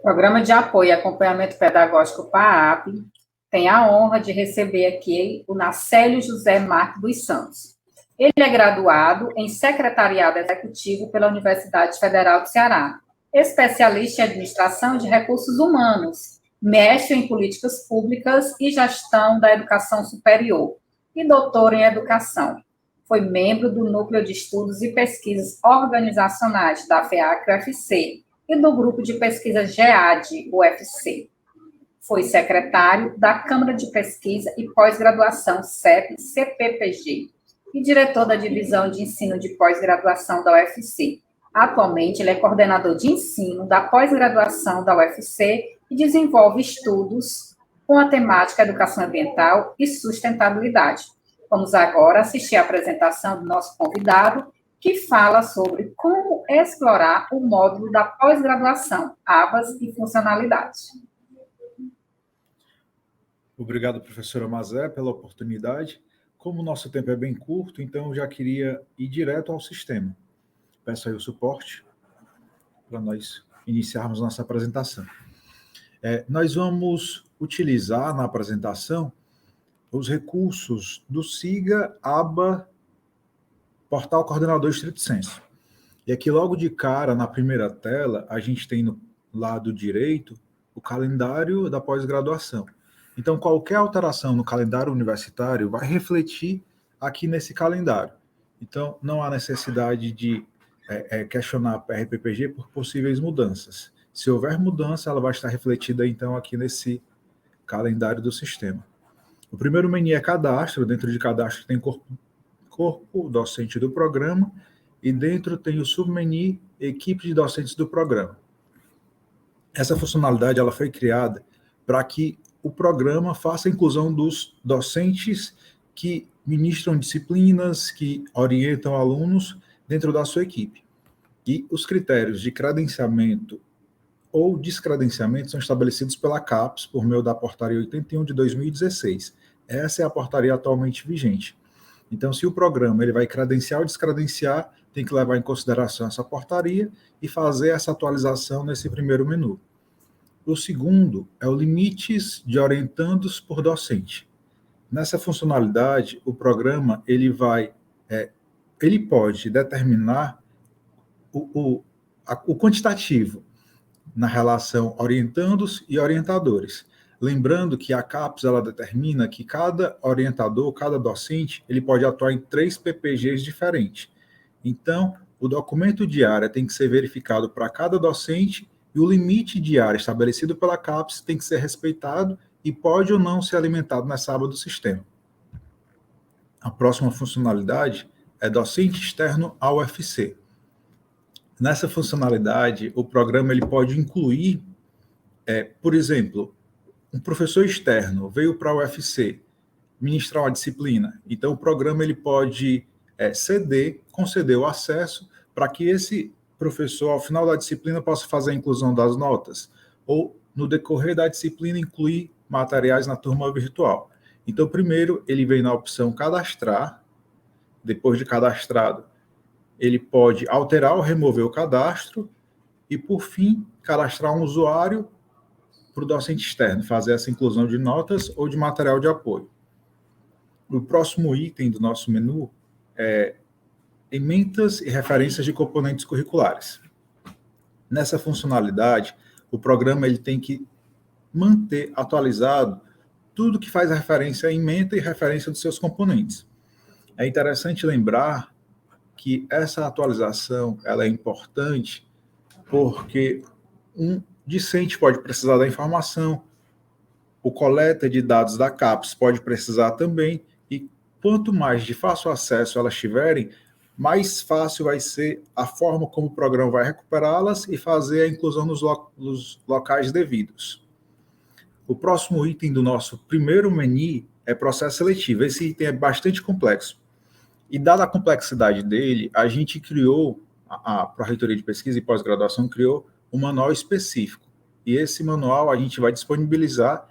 Programa de Apoio e Acompanhamento Pedagógico PAAP tem a honra de receber aqui o Nacélio José Marques dos Santos. Ele é graduado em Secretariado Executivo pela Universidade Federal do Ceará, especialista em Administração de Recursos Humanos, mestre em Políticas Públicas e Gestão da Educação Superior e doutor em Educação. Foi membro do Núcleo de Estudos e Pesquisas Organizacionais da FEACRE-UFC e do Grupo de Pesquisa GEAD-UFC. Foi secretário da Câmara de Pesquisa e Pós-Graduação CEP-CPPG e diretor da Divisão de Ensino de Pós-Graduação da UFC. Atualmente, ele é coordenador de ensino da pós-graduação da UFC e desenvolve estudos com a temática Educação Ambiental e Sustentabilidade. Vamos agora assistir à apresentação do nosso convidado, que fala sobre como explorar o módulo da pós-graduação, abas e funcionalidades. Obrigado, professora Mazé, pela oportunidade. Como o nosso tempo é bem curto, então eu já queria ir direto ao sistema. Peço aí o suporte para nós iniciarmos nossa apresentação. Nós vamos utilizar na apresentação os recursos do SIGA, aba, Portal Coordenador Estrito Sensu. E aqui, logo de cara, na primeira tela, a gente tem no lado direito o calendário da pós-graduação. Então, qualquer alteração no calendário universitário vai refletir aqui nesse calendário. Então, não há necessidade de questionar a PRPPG por possíveis mudanças. Se houver mudança, ela vai estar refletida, então, aqui nesse calendário do sistema. O primeiro menu é cadastro. Dentro de cadastro tem corpo docente do programa, e dentro tem o submenu equipe de docentes do programa. Essa funcionalidade ela foi criada para que o programa faça a inclusão dos docentes que ministram disciplinas, que orientam alunos dentro da sua equipe. E os critérios de credenciamento ou descredenciamento são estabelecidos pela CAPES por meio da portaria 81 de 2016. Essa é a portaria atualmente vigente. Então, se o programa ele vai credenciar ou descredenciar, tem que levar em consideração essa portaria e fazer essa atualização nesse primeiro menu. O segundo é o limites de orientandos por docente. Nessa funcionalidade, o programa ele pode determinar o quantitativo na relação orientandos e orientadores. Lembrando que a CAPES ela determina que cada orientador, cada docente, ele pode atuar em 3 PPGs diferentes. Então, o documento de área tem que ser verificado para cada docente e o limite de área estabelecido pela CAPES tem que ser respeitado e pode ou não ser alimentado nessa aba do sistema. A próxima funcionalidade é docente externo ao UFC. Nessa funcionalidade, o programa ele pode incluir, por exemplo, um professor externo veio para o UFC ministrar uma disciplina, então o programa ele pode conceder o acesso para que esse professor, ao final da disciplina, possa fazer a inclusão das notas, ou no decorrer da disciplina incluir materiais na turma virtual. Então, primeiro, ele vem na opção cadastrar, depois de cadastrado, ele pode alterar ou remover o cadastro, e, por fim, cadastrar um usuário para o docente externo, fazer essa inclusão de notas ou de material de apoio. O próximo item do nosso menu é emendas e referências de componentes curriculares. Nessa funcionalidade, o programa ele tem que manter atualizado tudo que faz referência a ementa e referência dos seus componentes. É interessante lembrar que essa atualização ela é importante porque um discente pode precisar da informação, o coleta de dados da CAPES pode precisar também, e quanto mais de fácil acesso elas tiverem, mais fácil vai ser a forma como o programa vai recuperá-las e fazer a inclusão nos locais devidos. O próximo item do nosso primeiro menu é processo seletivo. Esse item é bastante complexo. E, dada a complexidade dele, a gente criou, a Pró-Reitoria de Pesquisa e Pós-Graduação criou um manual específico. E esse manual a gente vai disponibilizar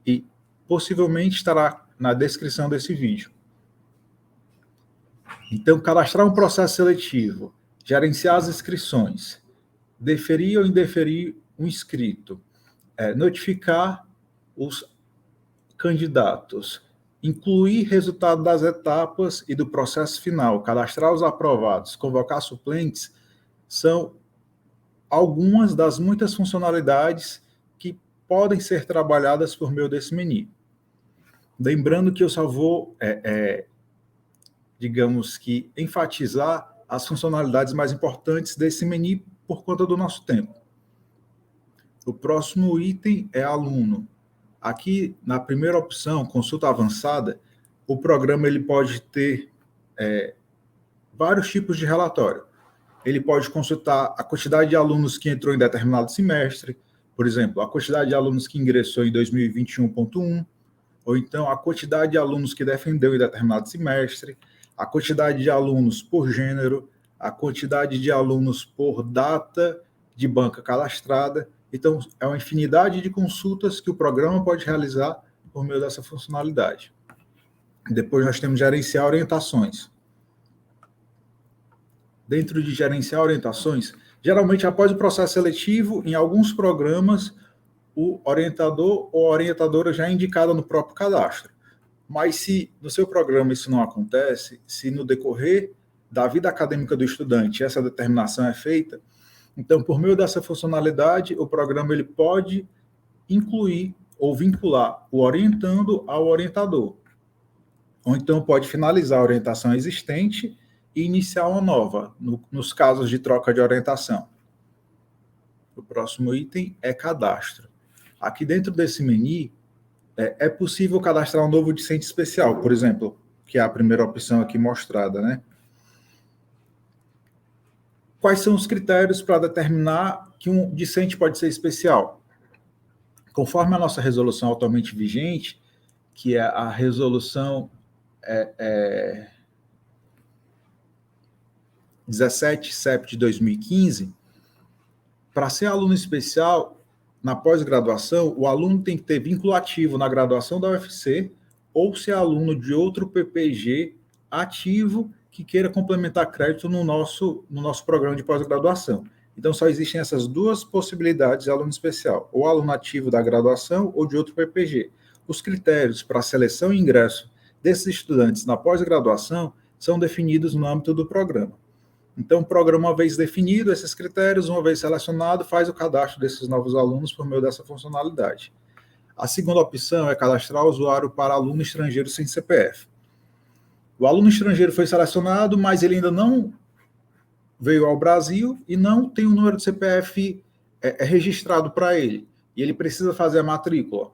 e possivelmente estará na descrição desse vídeo. Então, cadastrar um processo seletivo, gerenciar as inscrições, deferir ou indeferir um inscrito, notificar os candidatos, incluir resultado das etapas e do processo final, cadastrar os aprovados, convocar suplentes, são algumas das muitas funcionalidades que podem ser trabalhadas por meio desse menu. Lembrando que eu só vou, digamos que, enfatizar as funcionalidades mais importantes desse menu por conta do nosso tempo. O próximo item é aluno. Aqui, na primeira opção, consulta avançada, o programa ele pode ter vários tipos de relatório. Ele pode consultar a quantidade de alunos que entrou em determinado semestre, por exemplo, a quantidade de alunos que ingressou em 2021.1, ou então a quantidade de alunos que defendeu em determinado semestre, a quantidade de alunos por gênero, a quantidade de alunos por data de banca cadastrada. Então, é uma infinidade de consultas que o programa pode realizar por meio dessa funcionalidade. Depois nós temos gerenciar orientações. Dentro de gerenciar orientações, geralmente após o processo seletivo, em alguns programas, o orientador ou a orientadora já é indicada no próprio cadastro. Mas se no seu programa isso não acontece, se no decorrer da vida acadêmica do estudante essa determinação é feita, então, por meio dessa funcionalidade, o programa ele pode incluir ou vincular o orientando ao orientador. Ou então pode finalizar a orientação existente e iniciar uma nova, nos casos de troca de orientação. O próximo item é cadastro. Aqui dentro desse menu, é possível cadastrar um novo discente especial, por exemplo, que é a primeira opção aqui mostrada, né? Quais são os critérios para determinar que um discente pode ser especial? Conforme a nossa resolução atualmente vigente, que é a resolução 17/7 de 2015, para ser aluno especial, na pós-graduação, o aluno tem que ter vínculo ativo na graduação da UFC ou ser aluno de outro PPG ativo que queira complementar crédito no nosso programa de pós-graduação. Então, só existem essas duas possibilidades de aluno especial, ou aluno ativo da graduação ou de outro PPG. Os critérios para a seleção e ingresso desses estudantes na pós-graduação são definidos no âmbito do programa. Então, o programa, uma vez definido esses critérios, uma vez selecionado, faz o cadastro desses novos alunos por meio dessa funcionalidade. A segunda opção é cadastrar o usuário para aluno estrangeiro sem CPF. O aluno estrangeiro foi selecionado, mas ele ainda não veio ao Brasil e não tem um número de CPF registrado para ele. E ele precisa fazer a matrícula.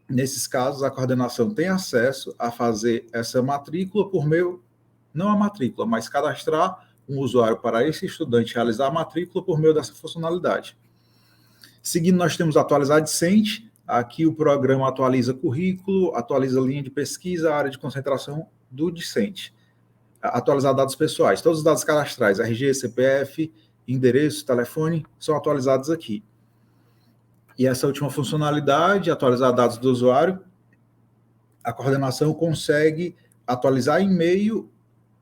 Nesses casos, a coordenação tem acesso a fazer essa matrícula por meio, não a matrícula, mas cadastrar um usuário para esse estudante realizar a matrícula por meio dessa funcionalidade. Seguindo, nós temos atualizar discente. Aqui o programa atualiza currículo, atualiza linha de pesquisa, área de concentração do discente. Atualizar dados pessoais. Todos os dados cadastrais, RG, CPF, endereço, telefone, são atualizados aqui. E essa última funcionalidade, atualizar dados do usuário, a coordenação consegue atualizar e-mail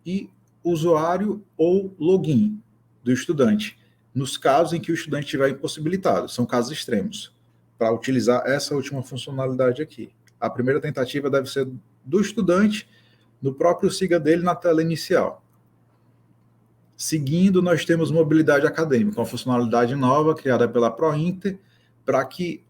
e usuário ou login do estudante, nos casos em que o estudante estiver impossibilitado. São casos extremos, para utilizar essa última funcionalidade aqui. A primeira tentativa deve ser do estudante, no próprio SIGA dele, na tela inicial. Seguindo, nós temos mobilidade acadêmica, uma funcionalidade nova criada pela ProInter, para que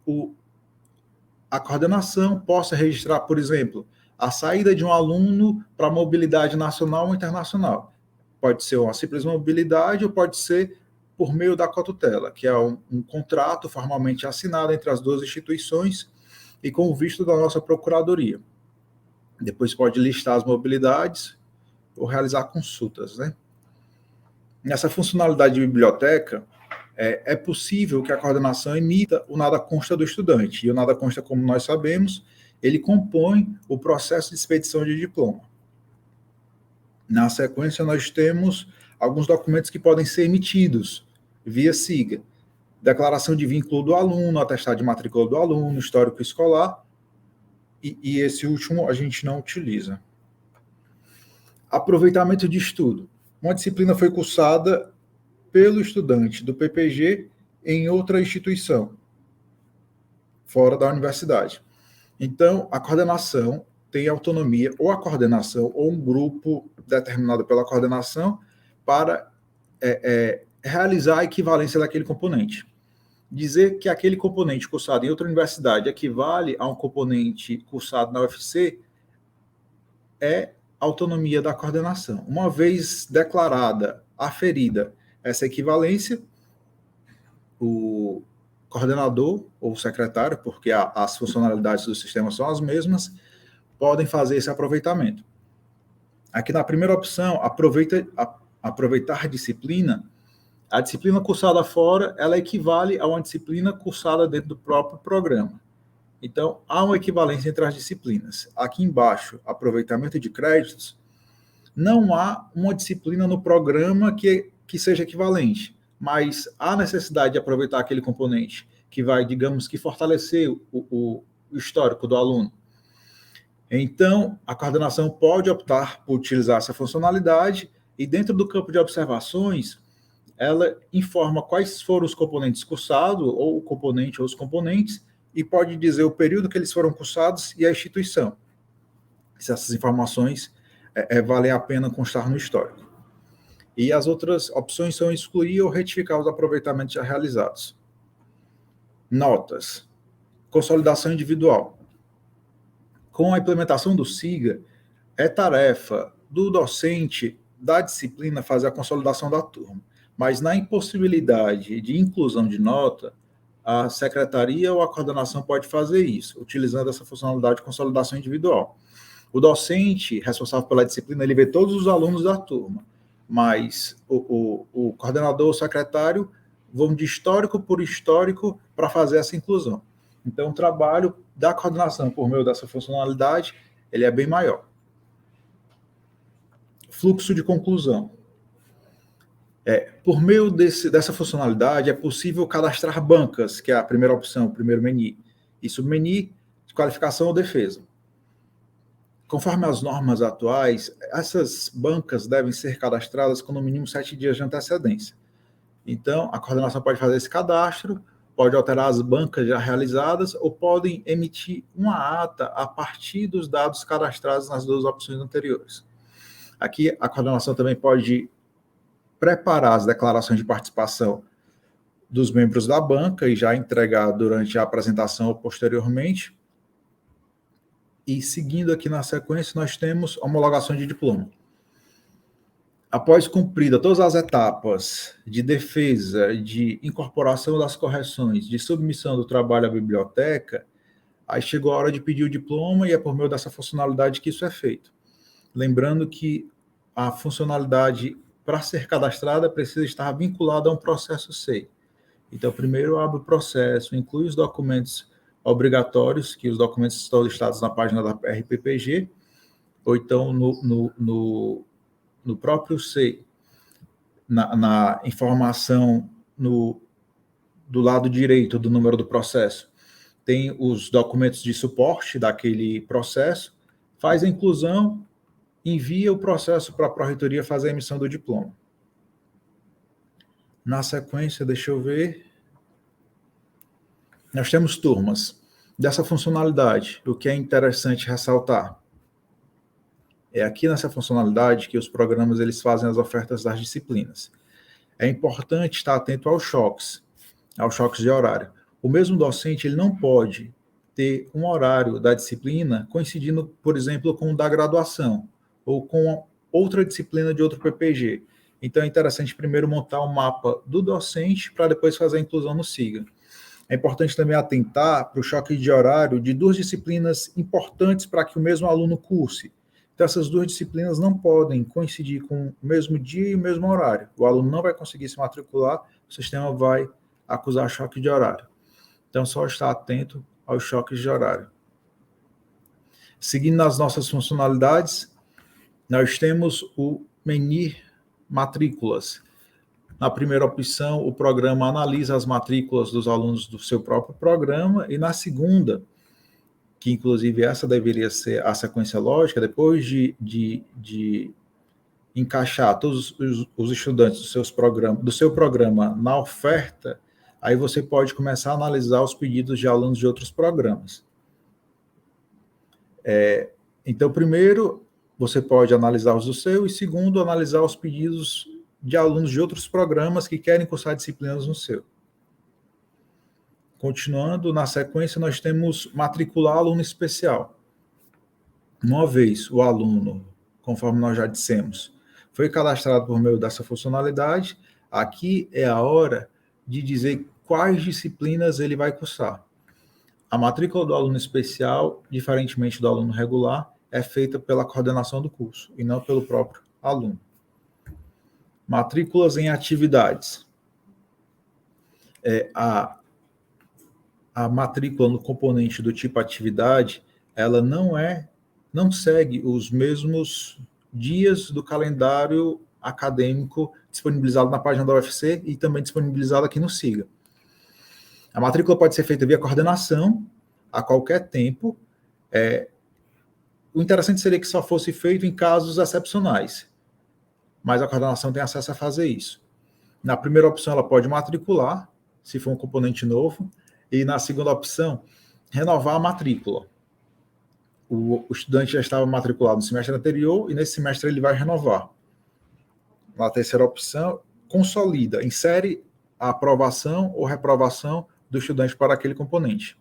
a coordenação possa registrar, por exemplo, a saída de um aluno para mobilidade nacional ou internacional. Pode ser uma simples mobilidade ou pode ser por meio da cotutela, que é um contrato formalmente assinado entre as duas instituições e com o visto da nossa procuradoria. Depois pode listar as mobilidades ou realizar consultas, né? Nessa funcionalidade de biblioteca, é possível que a coordenação emita o nada consta do estudante. E o nada consta, como nós sabemos, ele compõe o processo de expedição de diploma. Na sequência, nós temos alguns documentos que podem ser emitidos via SIGA. Declaração de vínculo do aluno, atestado de matrícula do aluno, histórico escolar, e esse último a gente não utiliza. Aproveitamento de estudo. Uma disciplina foi cursada pelo estudante do PPG em outra instituição, fora da universidade. Então, a coordenação tem autonomia, ou a coordenação, ou um grupo determinado pela coordenação, para realizar a equivalência daquele componente. Dizer que aquele componente cursado em outra universidade equivale a um componente cursado na UFC é autonomia da coordenação. Uma vez declarada, aferida essa equivalência, o coordenador ou o secretário, porque as funcionalidades do sistema são as mesmas, podem fazer esse aproveitamento. Aqui na primeira opção, aproveitar disciplina. A disciplina cursada fora, ela equivale a uma disciplina cursada dentro do próprio programa. Então, há uma equivalência entre as disciplinas. Aqui embaixo, aproveitamento de créditos, não há uma disciplina no programa que seja equivalente, mas há necessidade de aproveitar aquele componente que vai, digamos que, fortalecer o histórico do aluno. Então, a coordenação pode optar por utilizar essa funcionalidade e, dentro do campo de observações, ela informa quais foram os componentes cursados, ou o componente ou os componentes, e pode dizer o período que eles foram cursados e a instituição. Se essas informações valem a pena constar no histórico. E as outras opções são excluir ou retificar os aproveitamentos já realizados. Notas. Consolidação individual. Com a implementação do SIGA, é tarefa do docente da disciplina fazer a consolidação da turma. Mas na impossibilidade de inclusão de nota, a secretaria ou a coordenação pode fazer isso, utilizando essa funcionalidade de consolidação individual. O docente responsável pela disciplina, ele vê todos os alunos da turma, mas o coordenador ou secretário vão de histórico por histórico para fazer essa inclusão. Então, o trabalho da coordenação por meio dessa funcionalidade, ele é bem maior. Fluxo de conclusão. Por meio dessa funcionalidade, é possível cadastrar bancas, que é a primeira opção, o primeiro menu, e submenu de qualificação ou defesa. Conforme as normas atuais, essas bancas devem ser cadastradas com no mínimo 7 dias de antecedência. Então, a coordenação pode fazer esse cadastro, pode alterar as bancas já realizadas, ou podem emitir uma ata a partir dos dados cadastrados nas duas opções anteriores. Aqui, a coordenação também pode preparar as declarações de participação dos membros da banca e já entregar durante a apresentação ou posteriormente. E seguindo aqui na sequência, nós temos homologação de diploma. Após cumprida todas as etapas de defesa, de incorporação das correções, de submissão do trabalho à biblioteca, aí chegou a hora de pedir o diploma e é por meio dessa funcionalidade que isso é feito. Lembrando que a funcionalidade para ser cadastrada precisa estar vinculada a um processo SEI. Então, primeiro abre o processo, inclui os documentos obrigatórios, que os documentos estão listados na página da RPPG, ou então no próprio SEI, na informação do lado direito do número do processo. Tem os documentos de suporte daquele processo, faz a inclusão, envia o processo para a Pró-Reitoria fazer a emissão do diploma. Na sequência, deixa eu ver. Nós temos turmas dessa funcionalidade. O que é interessante ressaltar é aqui nessa funcionalidade que os programas eles fazem as ofertas das disciplinas. É importante estar atento aos choques de horário. O mesmo docente ele não pode ter um horário da disciplina coincidindo, por exemplo, com o da graduação, ou com outra disciplina de outro PPG. Então, é interessante primeiro montar um mapa do docente para depois fazer a inclusão no SIGA. É importante também atentar para o choque de horário de duas disciplinas importantes para que o mesmo aluno curse. Então, essas duas disciplinas não podem coincidir com o mesmo dia e o mesmo horário. O aluno não vai conseguir se matricular, o sistema vai acusar choque de horário. Então, só estar atento aos choques de horário. Seguindo nas nossas funcionalidades, nós temos o menu matrículas. Na primeira opção, o programa analisa as matrículas dos alunos do seu próprio programa, e na segunda, que inclusive essa deveria ser a sequência lógica, depois de encaixar todos os estudantes do seu programa na oferta, aí você pode começar a analisar os pedidos de alunos de outros programas. Então, primeiro, você pode analisar os do seu, e segundo, analisar os pedidos de alunos de outros programas que querem cursar disciplinas no seu. Continuando, na sequência, nós temos matricular aluno especial. Uma vez o aluno, conforme nós já dissemos, foi cadastrado por meio dessa funcionalidade, aqui é a hora de dizer quais disciplinas ele vai cursar. A matrícula do aluno especial, diferentemente do aluno regular, é feita pela coordenação do curso e não pelo próprio aluno. Matrículas em atividades. A matrícula no componente do tipo atividade, ela não segue os mesmos dias do calendário acadêmico disponibilizado na página da UFC e também disponibilizado aqui no SIGA. A matrícula pode ser feita via coordenação a qualquer tempo. O interessante seria que só fosse feito em casos excepcionais, mas a coordenação tem acesso a fazer isso. Na primeira opção, ela pode matricular, se for um componente novo, e na segunda opção, renovar a matrícula. O estudante já estava matriculado no semestre anterior, e nesse semestre ele vai renovar. Na terceira opção, consolida, insere a aprovação ou reprovação do estudante para aquele componente.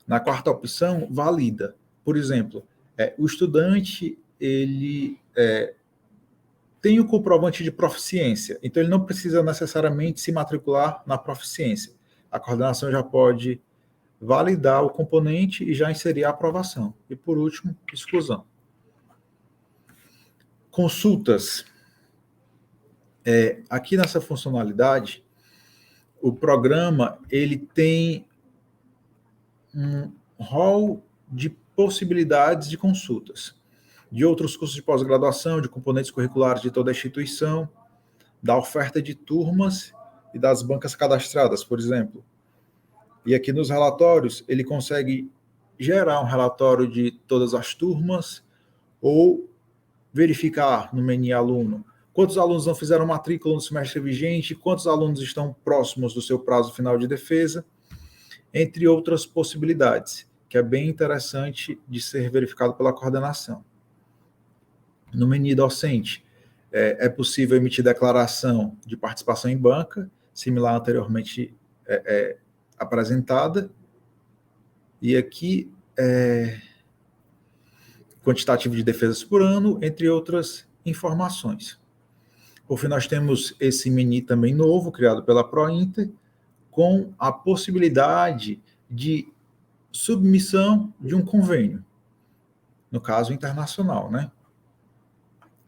Na quarta opção, valida. Por exemplo, o estudante ele tem o comprovante de proficiência, então ele não precisa necessariamente se matricular na proficiência. A coordenação já pode validar o componente e já inserir a aprovação. E, por último, exclusão. Consultas. Aqui nessa funcionalidade, o programa ele tem um rol de possibilidades de consultas, de outros cursos de pós-graduação, de componentes curriculares de toda a instituição, da oferta de turmas e das bancas cadastradas, por exemplo. E aqui nos relatórios, ele consegue gerar um relatório de todas as turmas ou verificar no menu aluno quantos alunos não fizeram matrícula no semestre vigente, quantos alunos estão próximos do seu prazo final de defesa, entre outras possibilidades, que é bem interessante de ser verificado pela coordenação. No menu docente, é possível emitir declaração de participação em banca, similar anteriormente apresentada, e aqui quantitativo de defesas por ano, entre outras informações. Por fim, nós temos esse menu também novo, criado pela ProInter, com a possibilidade de submissão de um convênio, no caso internacional, né?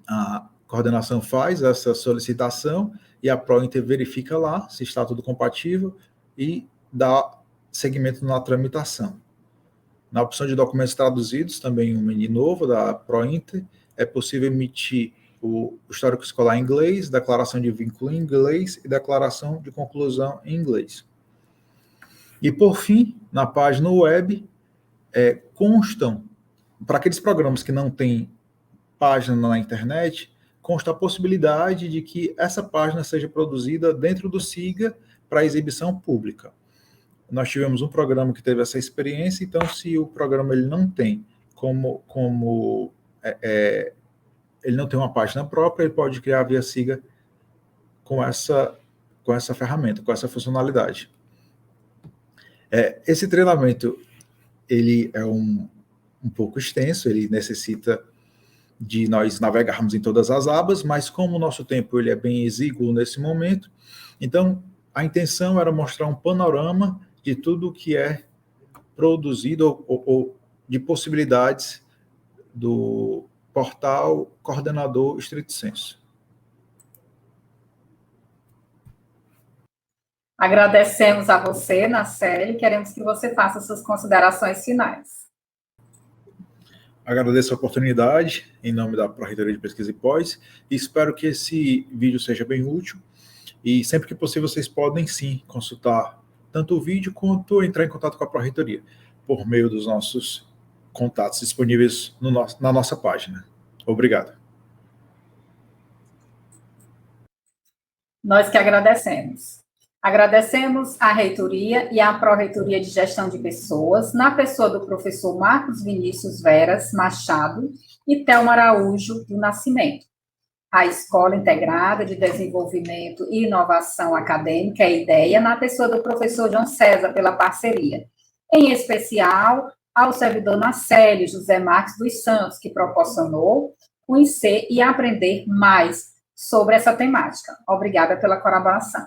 A coordenação faz essa solicitação e a ProInter verifica lá se está tudo compatível e dá seguimento na tramitação. Na opção de documentos traduzidos, também um menu novo da ProInter, é possível emitir o histórico escolar em inglês, declaração de vínculo em inglês e declaração de conclusão em inglês. E, por fim, na página web, constam, para aqueles programas que não têm página na internet, consta a possibilidade de que essa página seja produzida dentro do SIGA para exibição pública. Nós tivemos um programa que teve essa experiência, então, se o programa ele não tem ele não tem uma página própria, ele pode criar via SIGA com essa ferramenta, com essa funcionalidade. Esse treinamento ele é um pouco extenso, ele necessita de nós navegarmos em todas as abas, mas como o nosso tempo ele é bem exíguo nesse momento, então a intenção era mostrar um panorama de tudo que é produzido ou de possibilidades do portal Coordenador Stricto Sensu. Agradecemos a você, Naceli, queremos que você faça suas considerações finais. agradeço a oportunidade em nome da Pró-Reitoria de Pesquisa e Pós e espero que esse vídeo seja bem útil e sempre que possível vocês podem sim consultar tanto o vídeo quanto entrar em contato com a Pró-Reitoria por meio dos nossos contatos disponíveis na nossa página. Obrigado. Nós que agradecemos. Agradecemos à reitoria e à Pró-Reitoria de Gestão de Pessoas, na pessoa do professor Marcos Vinícius Veras Machado e Thelma Araújo do Nascimento, a Escola Integrada de Desenvolvimento e Inovação Acadêmica, IDEA, na pessoa do professor João César, pela parceria. Em especial, ao servidor Nacélio José Marques dos Santos, que proporcionou conhecer e aprender mais sobre essa temática. Obrigada pela colaboração.